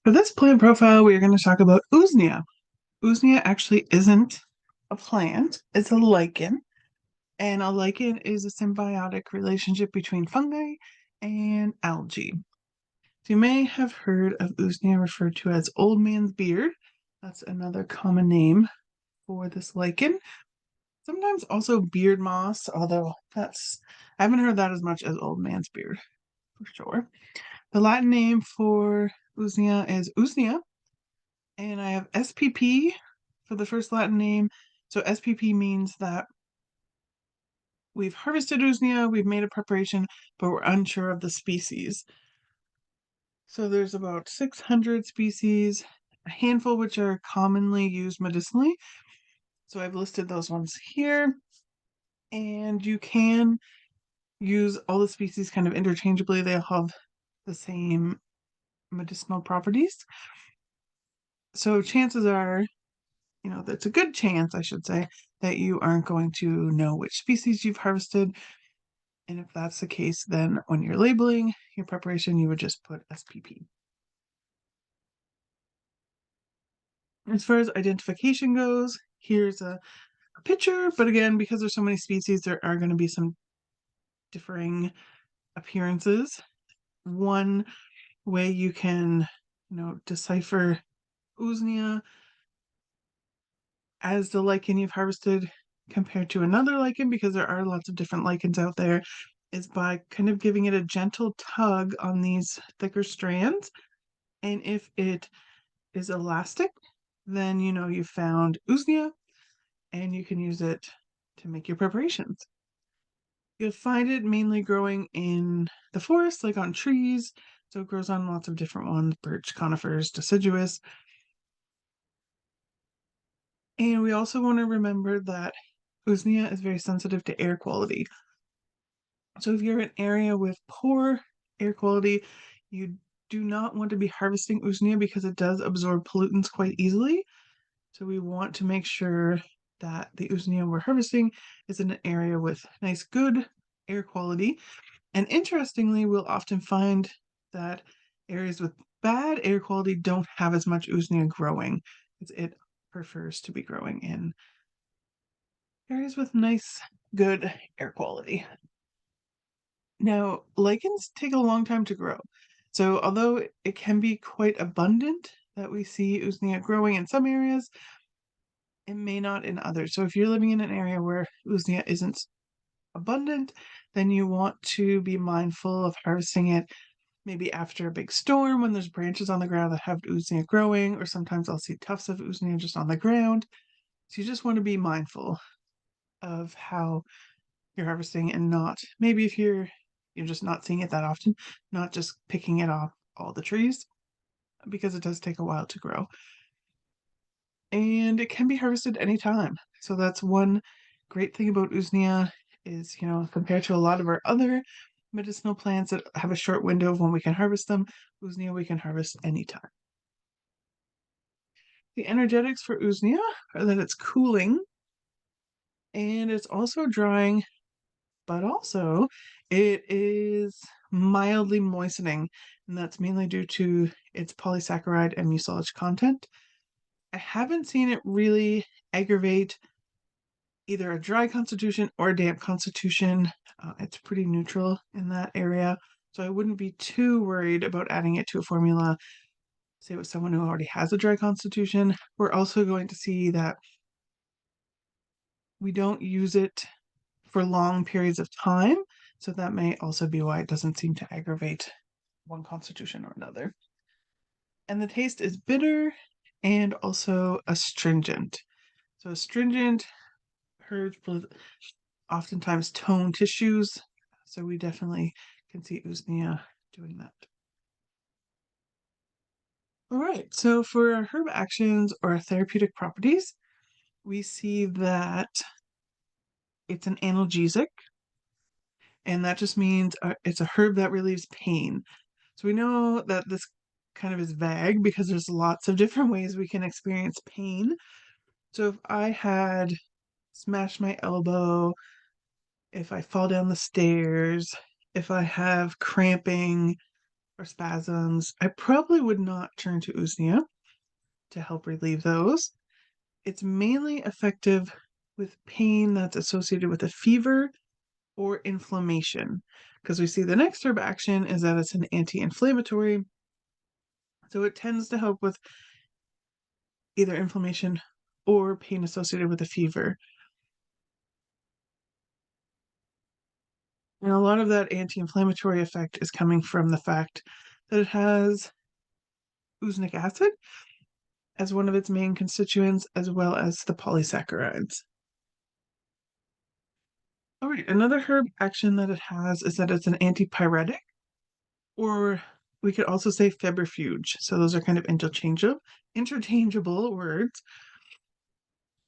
For this plant profile, we are going to talk about Usnea. Usnea actually isn't a plant, it's a lichen. And a lichen is a symbiotic relationship between fungi and algae. So you may have heard of Usnea referred to as old man's beard. That's another common name for this lichen. Sometimes also beard moss, although I haven't heard that as much as old man's beard for sure. The Latin name for Usnea is Usnea, and I have SPP for the first Latin name. So SPP means that we've harvested Usnea, we've made a preparation, but we're unsure of the species. So there's about 600 species, a handful which are commonly used medicinally. So I've listed those ones here, and you can use all the species kind of interchangeably. They all have the same medicinal properties. So chances are, that's a good chance, I should say, that you aren't going to know which species you've harvested. And if that's the case, then when you're labeling your preparation, you would just put SPP. As far as identification goes, here's a picture, but again, because there's so many species, there are going to be some differing appearances. One way you can, decipher Usnea as the lichen you've harvested compared to another lichen, because there are lots of different lichens out there, is by kind of giving it a gentle tug on these thicker strands. And if it is elastic, then you know you found Usnea and you can use it to make your preparations. You'll find it mainly growing in the forest, like on trees. So it grows on lots of different ones: birch, conifers, deciduous. And we also want to remember that Usnea is very sensitive to air quality. So if you're in an area with poor air quality, you do not want to be harvesting Usnea because it does absorb pollutants quite easily. So we want to make sure that the Usnea we're harvesting is in an area with nice, good air quality. And interestingly, we'll often find that areas with bad air quality don't have as much Usnea growing, because it prefers to be growing in areas with nice, good air quality. Now, lichens take a long time to grow. So, although it can be quite abundant that we see Usnea growing in some areas, it may not in others. So, if you're living in an area where Usnea isn't abundant, then you want to be mindful of harvesting it maybe after a big storm when there's branches on the ground that have Usnea growing, or sometimes I'll see tufts of Usnea just on the ground. So, you just want to be mindful of how you're harvesting, and not maybe if you're just not seeing it that often, not just picking it off all the trees, because it does take a while to grow. And it can be harvested anytime. So that's one great thing about Usnea is, compared to a lot of our other medicinal plants that have a short window of when we can harvest them, Usnea we can harvest anytime. The energetics for Usnea are that it's cooling and it's also drying, but also it is mildly moistening, and that's mainly due to its polysaccharide and mucilage content. I haven't seen it really aggravate either a dry constitution or a damp constitution. It's pretty neutral in that area, so I wouldn't be too worried about adding it to a formula, say with someone who already has a dry constitution. We're also going to see that we don't use it for long periods of time. So that may also be why it doesn't seem to aggravate one constitution or another. And the taste is bitter and also astringent. So astringent herbs oftentimes tone tissues. So we definitely can see Usnea doing that. All right, so for our herb actions or therapeutic properties, we see that it's an analgesic, and that just means it's a herb that relieves pain. So we know that this kind of is vague because there's lots of different ways we can experience pain. So if I had smashed my elbow, if I fall down the stairs, if I have cramping, or spasms, I probably would not turn to Usnea to help relieve those. It's mainly effective with pain that's associated with a fever or inflammation, because we see the next herb action is that it's an anti-inflammatory, so it tends to help with either inflammation or pain associated with a fever. And a lot of that anti-inflammatory effect is coming from the fact that it has usnic acid as one of its main constituents, as well as the polysaccharides. All right, another herb action that it has is that it's an antipyretic, or we could also say febrifuge. So those are kind of interchangeable words.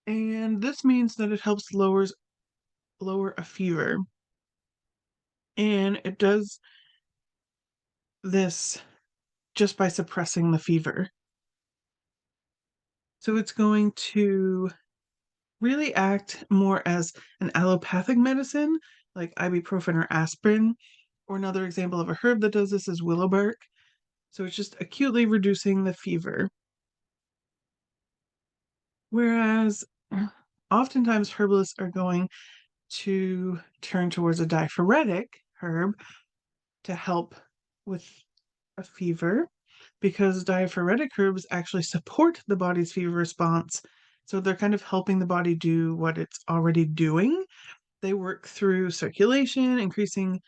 And this means that it helps lower a fever. And it does this just by suppressing the fever. So it's going to really act more as an allopathic medicine, like ibuprofen or aspirin. Or another example of a herb that does this is willow bark. So it's just acutely reducing the fever. Whereas oftentimes herbalists are going to turn towards a diaphoretic herb to help with a fever, because diaphoretic herbs actually support the body's fever response. So they're kind of helping the body do what it's already doing. They work through circulation, increasing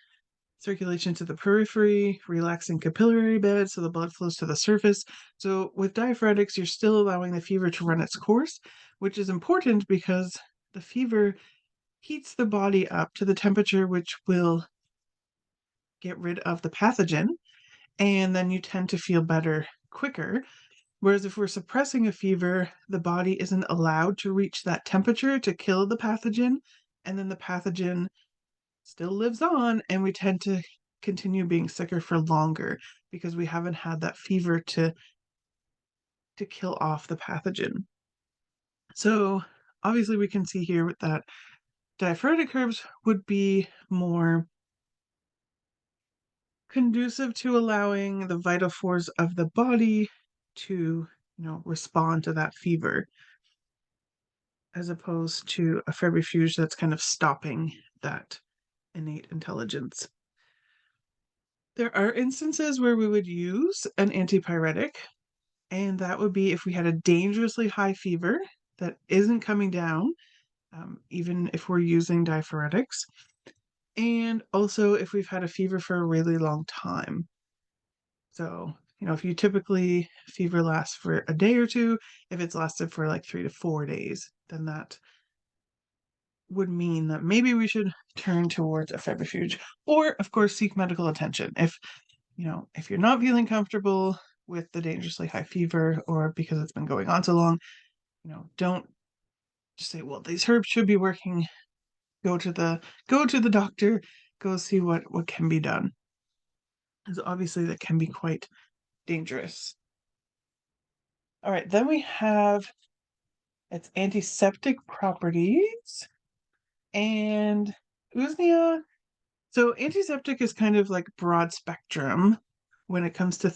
circulation to the periphery, relaxing capillary bed so the blood flows to the surface. So with diaphoretics, you're still allowing the fever to run its course, which is important because the fever heats the body up to the temperature which will get rid of the pathogen, and then you tend to feel better quicker. Whereas if we're suppressing a fever, the body isn't allowed to reach that temperature to kill the pathogen, and then the pathogen still lives on, and we tend to continue being sicker for longer because we haven't had that fever to kill off the pathogen. So obviously we can see here that diaphoretic herbs would be more conducive to allowing the vital force of the body to, respond to that fever, as opposed to a febrifuge that's kind of stopping that innate intelligence. There are instances where we would use an antipyretic, and that would be if we had a dangerously high fever that isn't coming down, even if we're using diaphoretics, and also if we've had a fever for a really long time. So, if you typically fever lasts for a day or two, if it's lasted for like 3 to 4 days, then that would mean that maybe we should turn towards a febrifuge, or of course seek medical attention if you're not feeling comfortable with the dangerously high fever, or because it's been going on so long, don't just say, well, these herbs should be working. Go to the doctor, go see what can be done, because obviously that can be quite dangerous. All right, then we have its antiseptic properties, and Usnea. So antiseptic is kind of like broad spectrum when it comes to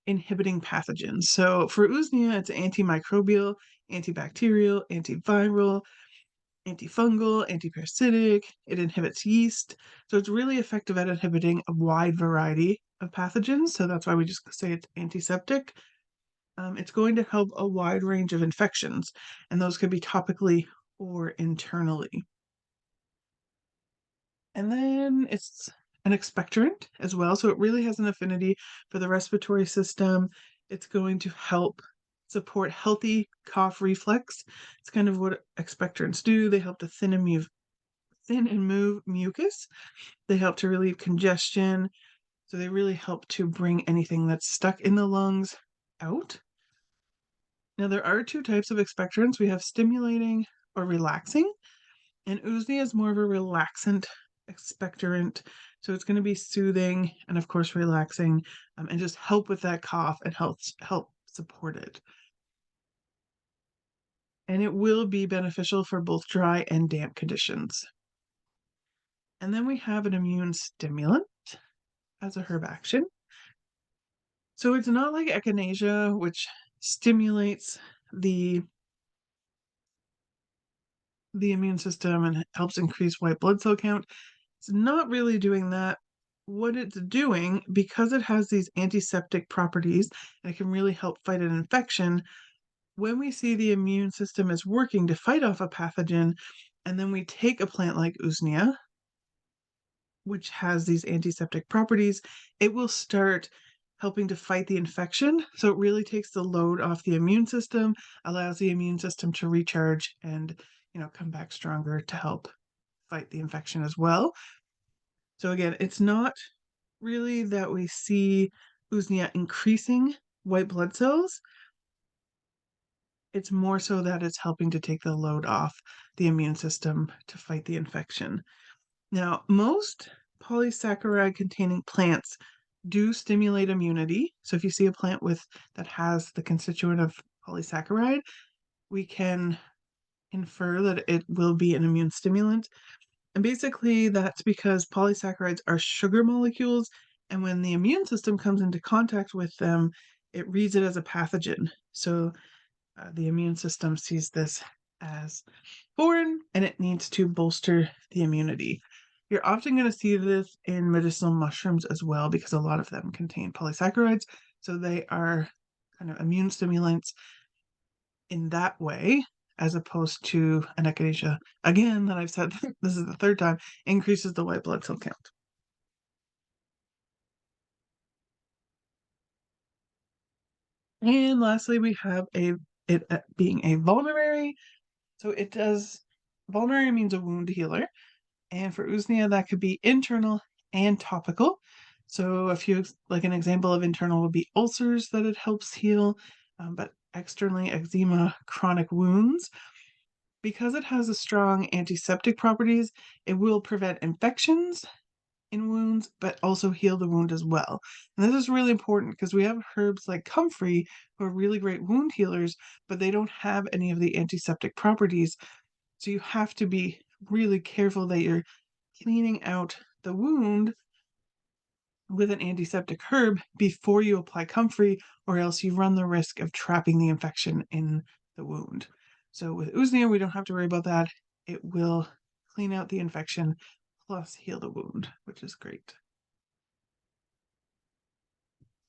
inhibiting pathogens. So for Usnea, it's antimicrobial, antibacterial, antiviral, antifungal, antiparasitic. It inhibits yeast. So it's really effective at inhibiting a wide variety of pathogens. So that's why we just say it's antiseptic. It's going to help a wide range of infections, and those could be topically or internally. And then it's an expectorant as well. So it really has an affinity for the respiratory system. It's going to help support healthy cough reflex. It's kind of what expectorants do. They help to thin and move mucus. They help to relieve congestion. So they really help to bring anything that's stuck in the lungs out. Now, there are two types of expectorants. We have stimulating or relaxing, and Usnea is more of a relaxant expectorant. So it's going to be soothing and, of course, relaxing, and just help with that cough and help support it. And it will be beneficial for both dry and damp conditions. And then we have an immune stimulant. as a herb action. So it's not like echinacea, which stimulates the the immune system and helps increase white blood cell count. It's not really doing that. What it's doing, because it has these antiseptic properties and it can really help fight an infection, when we see the immune system is working to fight off a pathogen, and then we take a plant like Usnea, which has these antiseptic properties, it will start helping to fight the infection. So it really takes the load off the immune system, allows the immune system to recharge and, come back stronger to help fight the infection as well. So again, it's not really that we see Usnea increasing white blood cells. It's more so that it's helping to take the load off the immune system to fight the infection. Now, most polysaccharide containing plants do stimulate immunity. So if you see a plant that has the constituent of polysaccharide, we can infer that it will be an immune stimulant. And basically, that's because polysaccharides are sugar molecules, and when the immune system comes into contact with them, it reads it as a pathogen. So the immune system sees this as foreign and it needs to bolster the immunity. You're often going to see this in medicinal mushrooms as well because a lot of them contain polysaccharides. So they are kind of immune stimulants in that way, as opposed to an echinacea, again, that I've said this is the third time, increases the white blood cell count. And lastly, we have it being a vulnerary. So it does, vulnerary means a wound healer. And for Usnea, that could be internal and topical. So a few, like an example of internal would be ulcers that it helps heal, but externally eczema, chronic wounds. Because it has a strong antiseptic properties, it will prevent infections in wounds, but also heal the wound as well. And this is really important because we have herbs like comfrey who are really great wound healers, but they don't have any of the antiseptic properties. So you have to be really careful that you're cleaning out the wound with an antiseptic herb before you apply comfrey, or else you run the risk of trapping the infection in the wound. So with Usnea, we don't have to worry about that. It will clean out the infection plus heal the wound, which is great.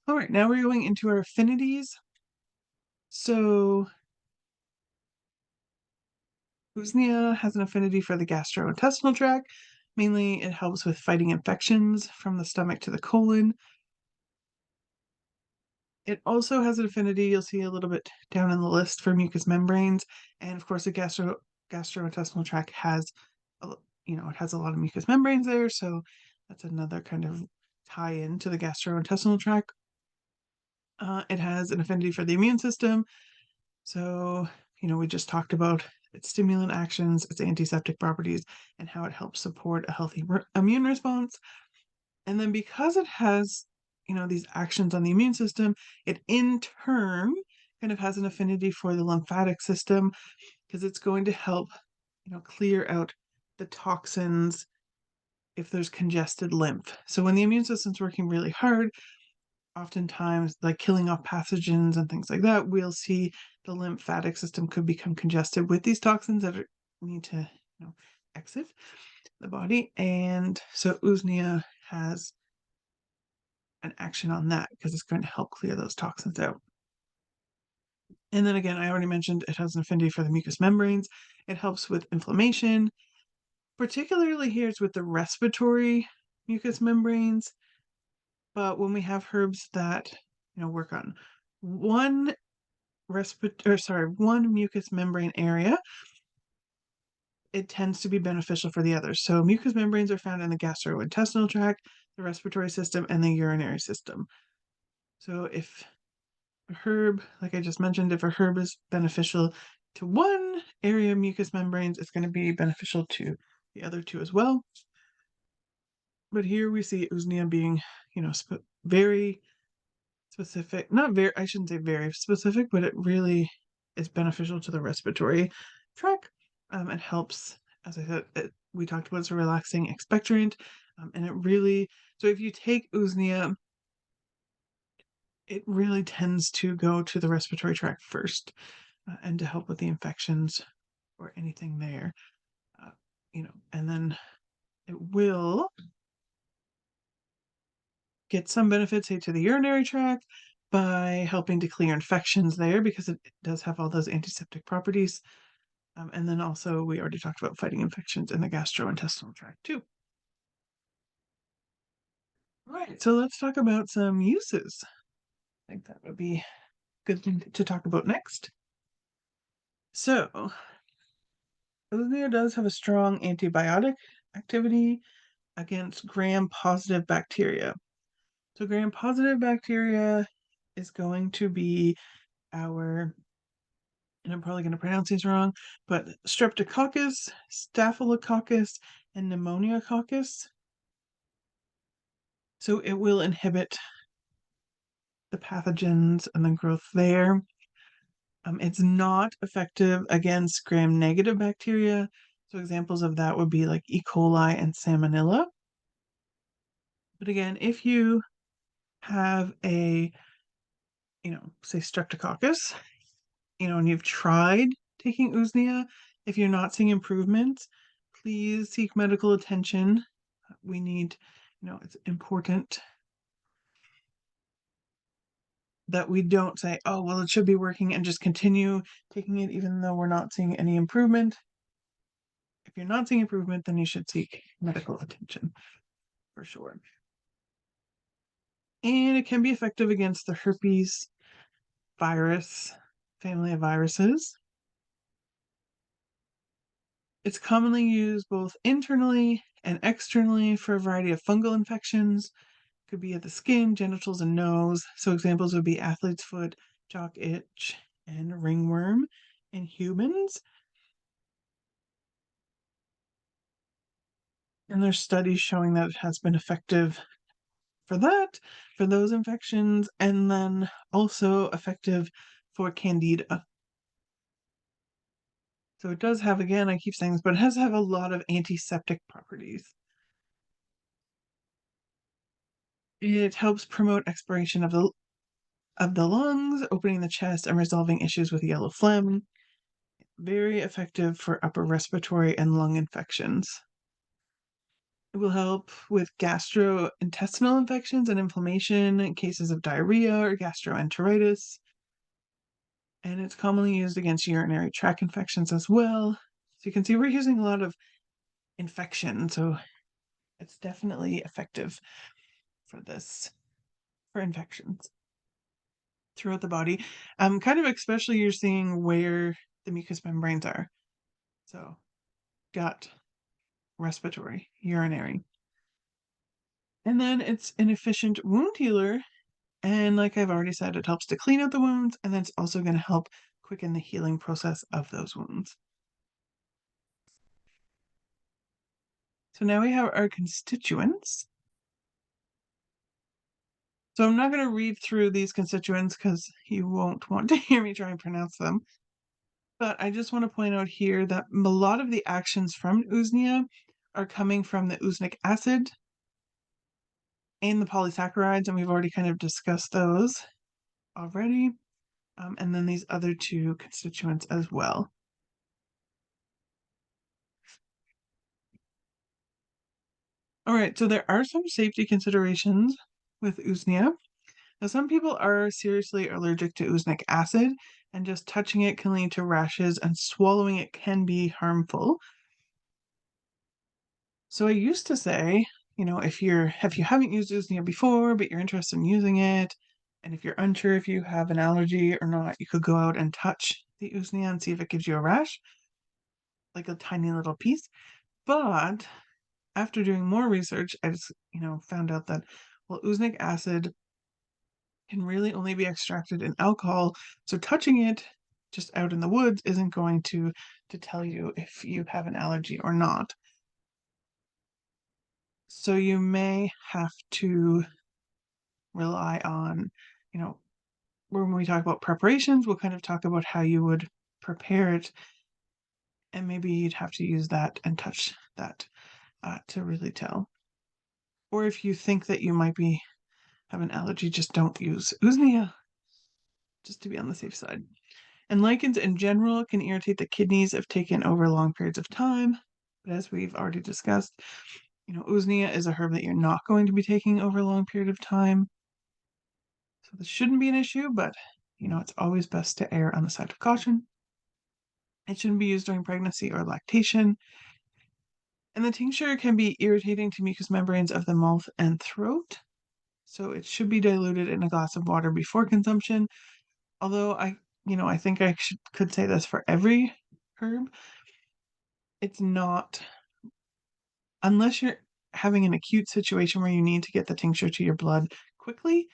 All right, now we're going into our affinities. So Usnea has an affinity for the gastrointestinal tract. Mainly, it helps with fighting infections from the stomach to the colon. It also has an affinity, you'll see a little bit down in the list, for mucous membranes. And of course, the gastrointestinal tract has, it has a lot of mucous membranes there. So that's another kind of tie in to the gastrointestinal tract. It has an affinity for the immune system. So, we just talked about its stimulant actions, its antiseptic properties, and how it helps support a healthy immune response. And then because it has, these actions on the immune system, it in turn kind of has an affinity for the lymphatic system because it's going to help, clear out the toxins if there's congested lymph. So when the immune system's working really hard, oftentimes like killing off pathogens and things like that, we'll see the lymphatic system could become congested with these toxins that need to, exit the body. And so Usnea has an action on that because it's going to help clear those toxins out. And then again, I already mentioned it has an affinity for the mucous membranes. It helps with inflammation, particularly here it's with the respiratory mucous membranes. But when we have herbs that, work on one one mucous membrane area, it tends to be beneficial for the others. So mucous membranes are found in the gastrointestinal tract, the respiratory system, and the urinary system. So if a herb, like I just mentioned, if a herb is beneficial to one area of mucous membranes, it's going to be beneficial to the other two as well. But here we see Usnea being, very specific, not very, I shouldn't say very specific, but it really is beneficial to the respiratory tract. It helps, as I said, we talked about it's a relaxing expectorant, and it really So if you take Usnea, it really tends to go to the respiratory tract first, and to help with the infections or anything there. Uh, and then it will get some benefits, say, to the urinary tract by helping to clear infections there because it does have all those antiseptic properties. And then also, we already talked about fighting infections in the gastrointestinal tract too. Right. So let's talk about some uses. I think that would be a good thing to talk about next. So, Usnea does have a strong antibiotic activity against gram-positive bacteria. So gram-positive bacteria is going to be our, and I'm probably going to pronounce these wrong, but Streptococcus, Staphylococcus, and Pneumonococcus. So it will inhibit the pathogens and the growth there. It's not effective against gram-negative bacteria. So examples of that would be like E. coli and Salmonella. But again, if you have a, say Streptococcus, and you've tried taking Usnea, if you're not seeing improvements, please seek medical attention. We need, it's important that we don't say, oh, well, it should be working and just continue taking it even though we're not seeing any improvement. If you're not seeing improvement, then you should seek medical attention for sure. And it can be effective against the herpes virus family of viruses. It's commonly used both internally and externally for a variety of fungal infections. It could be at the skin, genitals, and nose. So examples would be athlete's foot, jock itch, and ringworm in humans. And there's studies showing that it has been effective for that, for those infections, and then also effective for candida. So it does have, again, I keep saying this, but it has to have a lot of antiseptic properties. It helps promote expiration of the lungs, opening the chest, and resolving issues with yellow phlegm. Very effective for upper respiratory and lung infections. It will help with gastrointestinal infections and inflammation in cases of diarrhea or gastroenteritis. And it's commonly used against urinary tract infections as well. So you can see we're using a lot of infection, so it's definitely effective for this, for infections throughout the body. Kind of especially you're seeing where the mucous membranes are. So gut, respiratory, urinary. And then it's an efficient wound healer. And like I've already said, it helps to clean out the wounds, and then it's also going to help quicken the healing process of those wounds. So now we have our constituents. So I'm not going to read through these constituents because you won't want to hear me try and pronounce them. But I just want to point out here that a lot of the actions from Usnea are coming from the usnic acid and the polysaccharides, and we've already kind of discussed those already. And then these other two constituents as well. All right, so there are some safety considerations with Usnea. Now, some people are seriously allergic to usnic acid, and just touching it can lead to rashes, and swallowing it can be harmful. So I used to say, if you haven't used Usnea before, but you're interested in using it, and if you're unsure if you have an allergy or not, you could go out and touch the Usnea and see if it gives you a rash, like a tiny little piece. But after doing more research, I just, found out that, well, usnic acid can really only be extracted in alcohol. So touching it just out in the woods isn't going to tell you if you have an allergy or not. So you may have to rely on, when we talk about preparations, we'll kind of talk about how you would prepare it. And maybe you'd have to use that and touch that to really tell. or if you think that you might have an allergy, just don't use Usnea, just to be on the safe side. And lichens in general can irritate the kidneys if taken over long periods of time. But as we've already discussed, Usnea is a herb that you're not going to be taking over a long period of time. So this shouldn't be an issue, but it's always best to err on the side of caution. It shouldn't be used during pregnancy or lactation. And the tincture can be irritating to mucous membranes of the mouth and throat. So it should be diluted in a glass of water before consumption. Although I think I could say this for every herb. It's not, unless you're having an acute situation where you need to get the tincture to your blood quickly,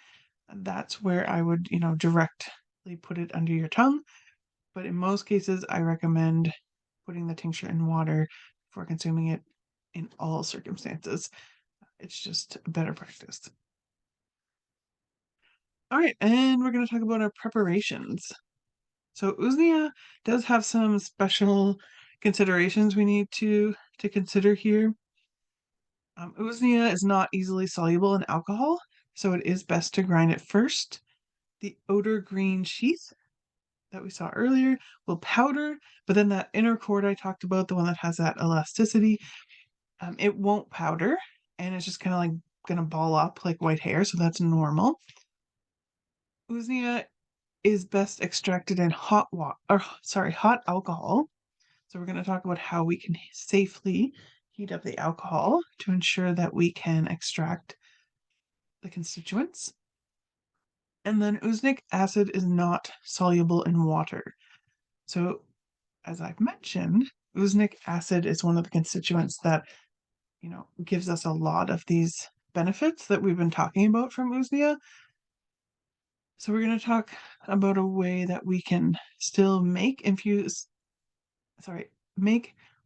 that's where I would, directly put it under your tongue. But in most cases, I recommend putting the tincture in water before consuming it in all circumstances. It's just a better practice. All right, and we're going to talk about our preparations. So Usnea does have some special considerations we need to consider here. Usnea is not easily soluble in alcohol, so it is best to grind it first. The outer green sheath that we saw earlier will powder, but then that inner cord I talked about, the one that has that elasticity, it won't powder, and it's just kind of like gonna ball up like white hair, so that's normal. Usnea is best extracted in hot alcohol. So we're going to talk about how we can safely heat up the alcohol to ensure that we can extract the constituents. And then usnic acid is not soluble in water. So as I've mentioned, usnic acid is one of the constituents that, gives us a lot of these benefits that we've been talking about from Usnea. So we're going to talk about a way that we can still make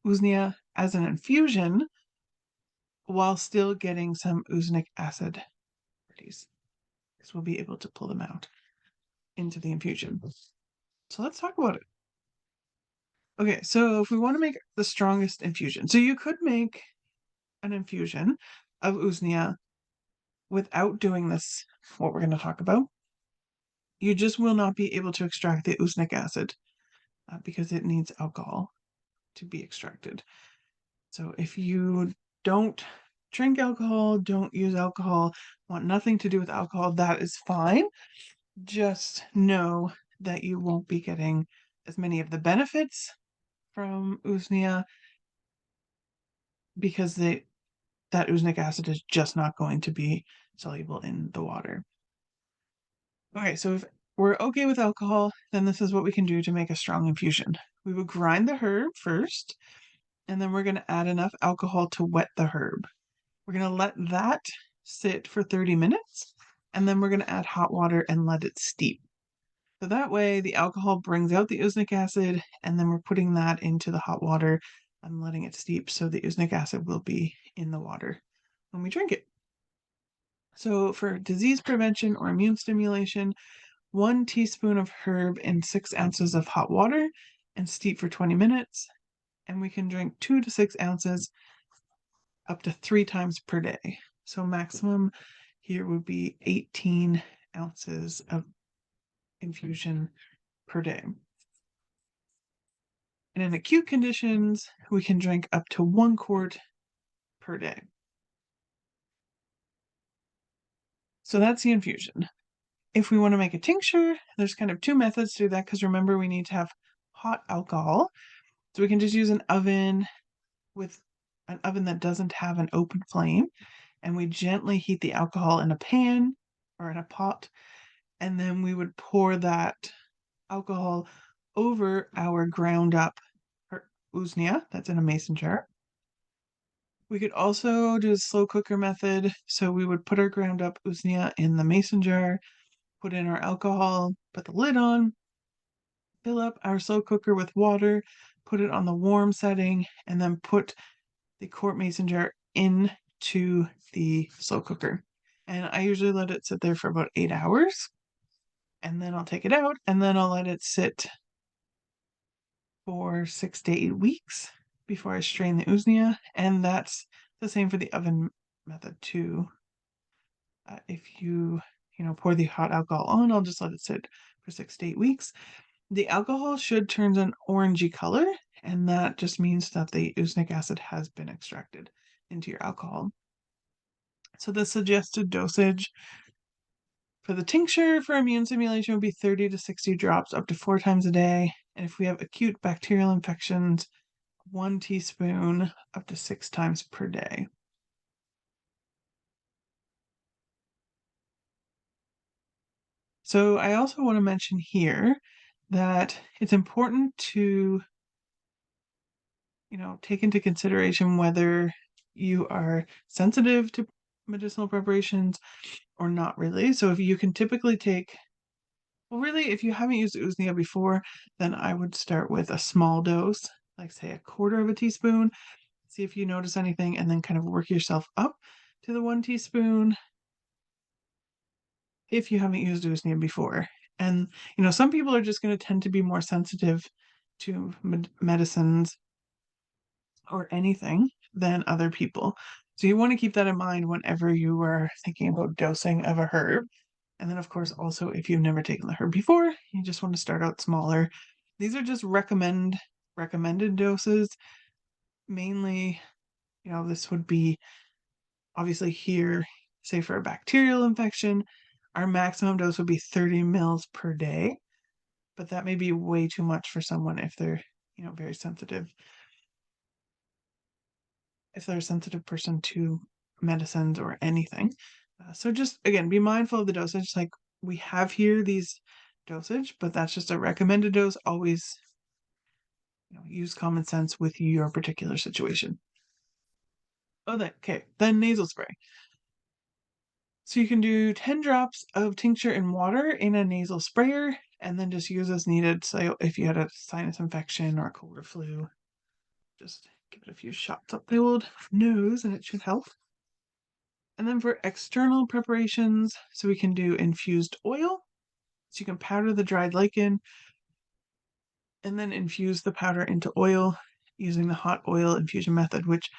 Usnea as an infusion while still getting some usnic acid properties, because we'll be able to pull them out into the infusion. So let's talk about it. Okay, so if we want to make the strongest infusion, so you could make an infusion of Usnea without doing this, what we're going to talk about. You just will not be able to extract the usnic acid because it needs alcohol to be extracted. So if you don't drink alcohol, don't use alcohol, want nothing to do with alcohol, that is fine. Just know that you won't be getting as many of the benefits from Usnea because that usnic acid is just not going to be soluble in the water. Okay, so if we're okay with alcohol, then this is what we can do to make a strong infusion. We will grind the herb first, and then we're going to add enough alcohol to wet the herb. We're going to let that sit for 30 minutes, and then we're going to add hot water and let it steep. So that way the alcohol brings out the usnic acid, and then we're putting that into the hot water and letting it steep so the usnic acid will be in the water when we drink it. So for disease prevention or immune stimulation, 1 teaspoon of herb in 6 ounces of hot water and steep for 20 minutes. And we can drink 2 to 6 ounces up to 3 times per day. So maximum here would be 18 ounces of infusion per day. And in acute conditions, we can drink up to 1 quart per day. So that's the infusion. If we want to make a tincture, there's kind of 2 methods to do that because remember we need to have hot alcohol. So we can just use an oven that doesn't have an open flame, and we gently heat the alcohol in a pan or in a pot, and then we would pour that alcohol over our ground up Usnea that's in a mason jar. We could also do a slow cooker method, so we would put our ground up Usnea in the mason jar, put in our alcohol, put the lid on, fill up our slow cooker with water, put it on the warm setting, and then put the quart mason jar into the slow cooker. And I usually let it sit there for about 8 hours. And then I'll take it out and then I'll let it sit for 6 to 8 weeks before I strain the Usnea. And that's the same for the oven method too. If pour the hot alcohol on, I'll just let it sit for 6 to 8 weeks. The alcohol should turn an orangey color, and that just means that the usnic acid has been extracted into your alcohol. So the suggested dosage for the tincture for immune stimulation would be 30 to 60 drops up to 4 times a day. And if we have acute bacterial infections, 1 teaspoon up to 6 times per day. So I also want to mention here that it's important to, take into consideration whether you are sensitive to medicinal preparations or not really. So if you can typically take, well, really, if you haven't used Usnea before, then I would start with a small dose, like say a quarter of a teaspoon, see if you notice anything, and then kind of work yourself up to the 1 teaspoon if you haven't used Usnea before. And, some people are just going to tend to be more sensitive to medicines or anything than other people. So you want to keep that in mind whenever you are thinking about dosing of a herb. And then, of course, also if you've never taken the herb before, you just want to start out smaller. These are just recommended doses. Mainly, this would be obviously here, say for a bacterial infection, our maximum dose would be 30 mils per day, but that may be way too much for someone if they're, very sensitive. If they're a sensitive person to medicines or anything. So just again, be mindful of the dosage. Like we have here these dosage, but that's just a recommended dose. Always, use common sense with your particular situation. Okay, then nasal spray. So you can do 10 drops of tincture in water in a nasal sprayer and then just use as needed. So if you had a sinus infection or a cold or flu, just give it a few shots up the old nose and it should help. And then for external preparations, so we can do infused oil. So you can powder the dried lichen and then infuse the powder into oil using the hot oil infusion method, which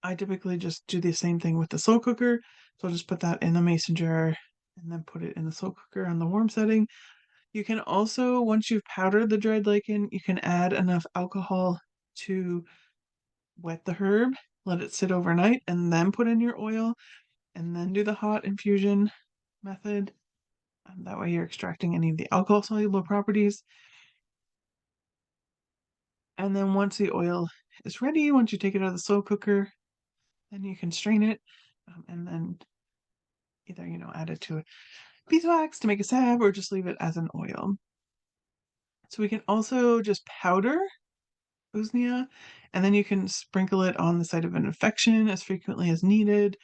I typically just do the same thing with the slow cooker. So I'll just put that in the mason jar and then put it in the slow cooker on the warm setting. You can also, once you've powdered the dried lichen, you can add enough alcohol to wet the herb, let it sit overnight, and then put in your oil, and then do the hot infusion method. And that way you're extracting any of the alcohol soluble properties. And then once the oil is ready, once you take it out of the slow cooker, then you can strain it and then either, add it to beeswax to make a salve or just leave it as an oil. So we can also just powder Usnea and then you can sprinkle it on the site of an infection as frequently as needed.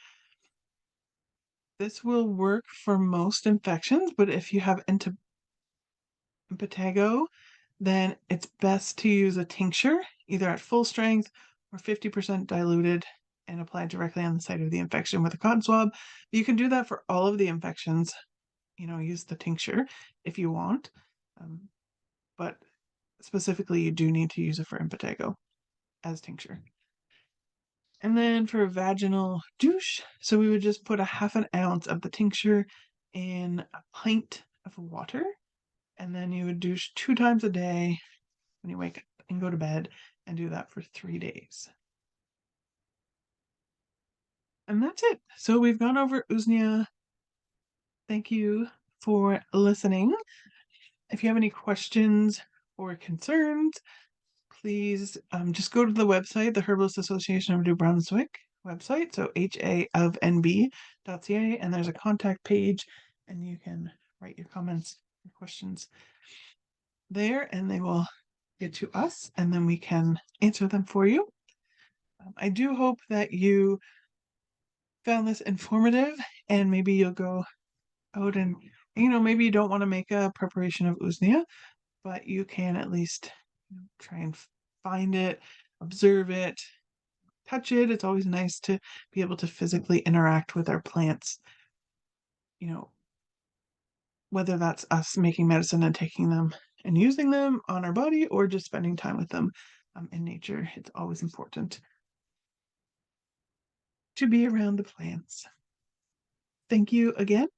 This will work for most infections, but if you have impetigo, then it's best to use a tincture, either at full strength or 50% diluted and applied directly on the site of the infection with a cotton swab. You can do that for all of the infections, use the tincture if you want. But specifically, you do need to use it for impetigo as tincture. And then for vaginal douche, so we would just put a half an ounce of the tincture in a pint of water. And then you would douche 2 times a day when you wake up and go to bed and do that for 3 days. And that's it. So we've gone over Usnea. Thank you for listening. If you have any questions or concerns, please just go to the website, the Herbalist Association of New Brunswick website, so havnb.ca, and there's a contact page, and you can write your comments and questions there, and they will get to us, and then we can answer them for you. I do hope that you found this informative, and maybe you'll go out and, maybe you don't want to make a preparation of Usnea, but you can at least try and find it, observe it, touch it. It's always nice to be able to physically interact with our plants, whether that's us making medicine and taking them and using them on our body or just spending time with them in nature. It's always important. to be around the plants. Thank you again